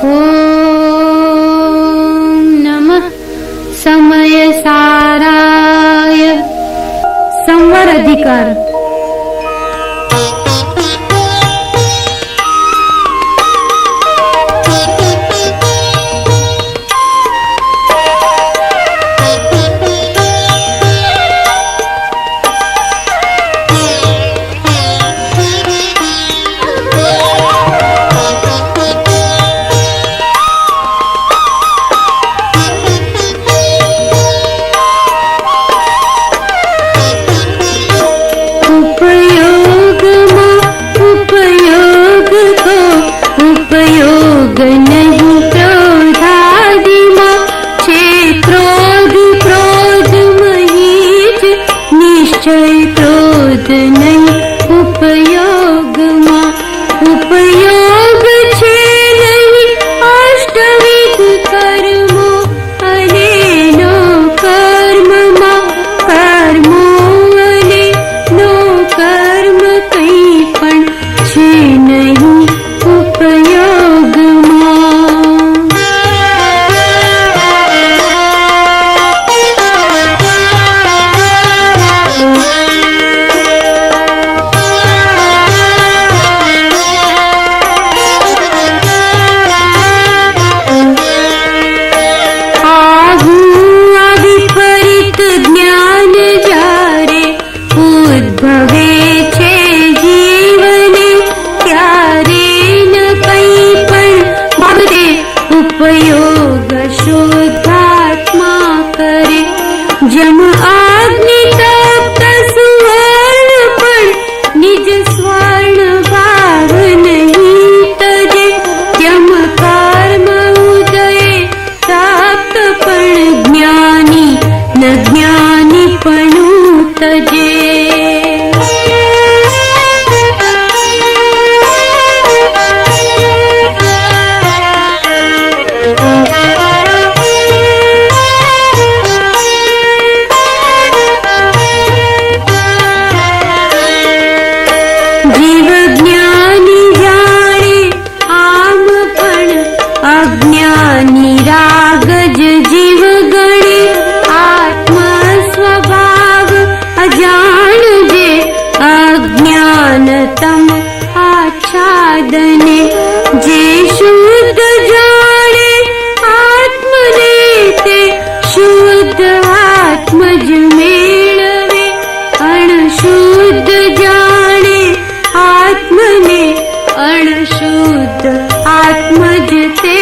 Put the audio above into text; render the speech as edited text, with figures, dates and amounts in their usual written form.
ॐ नमः समयसाराय। संवर अधिकार। उपयोग नहीं क्रोधादिमा, छे क्रोध क्रोध महीज, निश्चय क्रोध नहीं उपयोगमा। उपयोग छे नहीं अष्टविध कर्मो, अने नो कर्ममा कर्मो, अने नो कर्म कई पण छे नहीं उपयोगमा। विपरीत ज्ञान जारे उद्भवे छे जीवने, त्यारे न कई पण बाबते उपयोग शुद्धात्मा करे। जम अग्नि तप्त सुवर्ण पण निज स्वर्ण भाव नहीं तजे, यम कर्म उदय तप्त पण ज्ञानी न ज्ञानी पणु तजे। जीव ज्ञानी जाने आम पण अज्ञानी रागज जीव गणे। आत्मा स्वभाव अजान जे अज्ञान तम आच्छादने। जे शुद्ध जाने आत्मने ते शुद्ध आत्मज मेळवे। अणशुद्ध जाने आत्मने अणशुद्ध आत्मज ते